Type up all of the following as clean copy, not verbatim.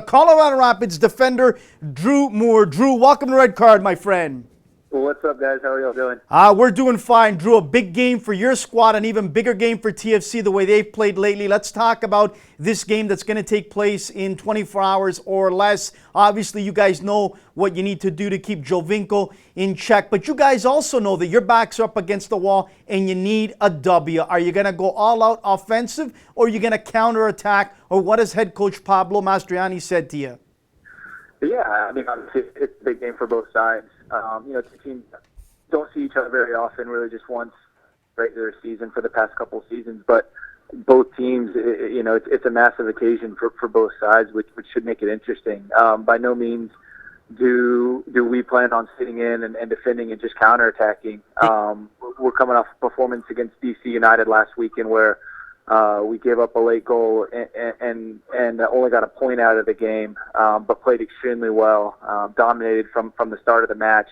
Colorado Rapids defender Drew Moor. Drew, welcome to Red Card, my friend. Well, what's up, guys? How are y'all doing? We're doing fine. Drew, a big game for your squad, an even bigger game for TFC, the way they've played lately. Let's talk about this game that's going to take place in 24 hours or less. Obviously, you guys know what you need to do to keep Jovinko in check, but you guys also know that your backs are up against the wall and you need a W. Are you going to go all out offensive, or are you going to counterattack, or what has head coach Pablo Mastriani said to you? Yeah, I mean, obviously, it's a big game for both sides. The teams don't see each other very often, really just once regular season for the past couple seasons. But both teams, it's a massive occasion for both sides, which should make it interesting. By no means do we plan on sitting in and defending and just counterattacking. We're coming off a performance against DC United last weekend where we gave up a late goal and only got a point out of the game, but played extremely well, dominated from the start of the match.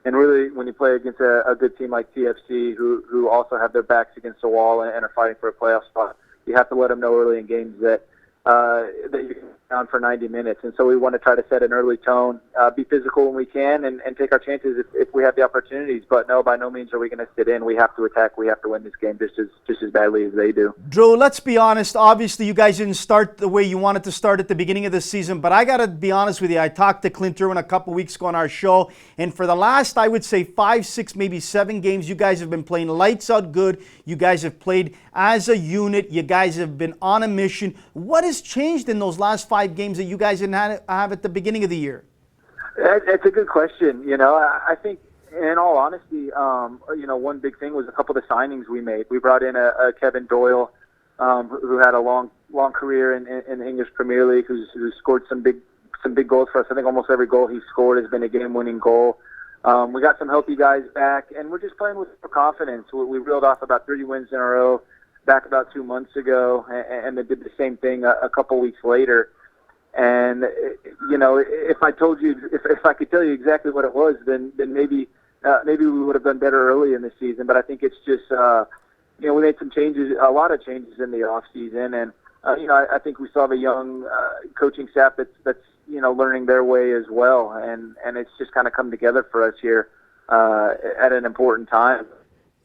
And really, when you play against a good team like TFC, who also have their backs against the wall and are fighting for a playoff spot, you have to let them know early in games that you're down for 90 minutes. And so we want to try to set an early tone, be physical when we can, and take our chances if we have the opportunities. But no, by no means are we going to sit in. We have to attack. We have to win this game just as badly as they do. Drew, let's be honest. Obviously, you guys didn't start the way you wanted to start at the beginning of the season, but I got to be honest with you. I talked to Clint Irwin a couple weeks ago on our show, and for the last, I would say, 5, 6, maybe 7 games, you guys have been playing lights out good. You guys have played as a unit. You guys have been on a mission. What has changed in those last 5 games that you guys didn't have at the beginning of the year? It's a good question. I think, in all honesty, one big thing was a couple of the signings we made. We brought in a Kevin Doyle, who had a long career in the English Premier League, who's scored some big goals for us. I think almost every goal he scored has been a game-winning goal. We got some healthy guys back, and we're just playing with confidence. We reeled off about 30 wins in a row back about 2 months ago, and they did the same thing a couple weeks later. And if I told you, if I could tell you exactly what it was, then maybe we would have done better early in the season. But I think it's just we made some changes, a lot of changes in the off season, and I think we saw the young coaching staff that's learning their way as well, and it's just kind of come together for us here at an important time.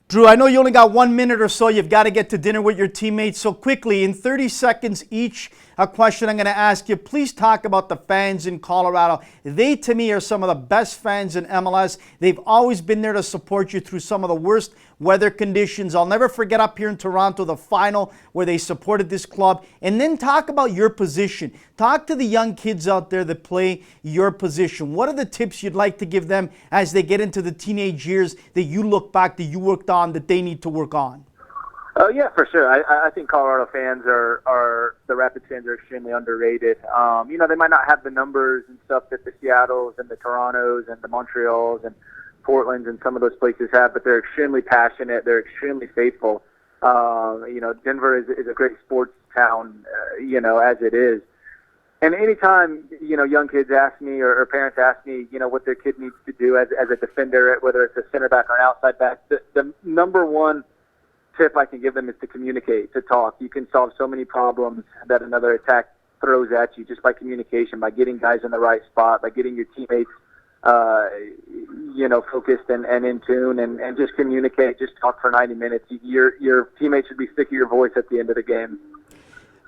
Drew, I know you only got 1 minute or so. You've got to get to dinner with your teammates. So quickly, in 30 seconds each, a question I'm going to ask you. Please talk about the fans in Colorado. They, to me, are some of the best fans in MLS. They've always been there to support you through some of the worst weather conditions. I'll never forget up here in Toronto, the final where they supported this club. And then talk about your position. Talk to the young kids out there that play your position. What are the tips you'd like to give them as they get into the teenage years that you look back, that you worked on, that they need to work on? Oh, yeah, for sure. I think Colorado fans the Rapids fans are extremely underrated. They might not have the numbers and stuff that the Seattles and the Torontos and the Montreals and Portlands and some of those places have, but they're extremely passionate. They're extremely faithful. Denver is a great sports town, as it is. And anytime, young kids ask me or parents ask me, what their kid needs to do as a defender, whether it's a center back or an outside back, the number one tip I can give them is to communicate, to talk. You can solve so many problems that another attack throws at you just by communication, by getting guys in the right spot, by getting your teammates, focused and in tune, and just communicate, just talk for 90 minutes. Your teammates should be sick of your voice at the end of the game.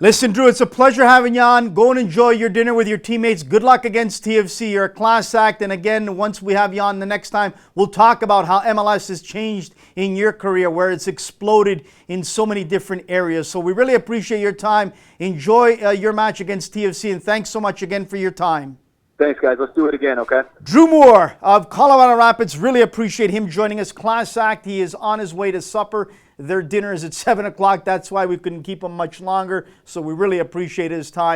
Listen, Drew, it's a pleasure having you on. Go and enjoy your dinner with your teammates. Good luck against TFC. You're a class act. And again, once we have you on the next time, we'll talk about how MLS has changed in your career, where it's exploded in so many different areas. So we really appreciate your time. Enjoy your match against TFC, and thanks so much again for your time. Thanks, guys. Let's do it again, okay? Drew Moor of Colorado Rapids. Really appreciate him joining us. Class act. He is on his way to supper. Their dinner is at 7 o'clock. That's why we couldn't keep him much longer. So we really appreciate his time.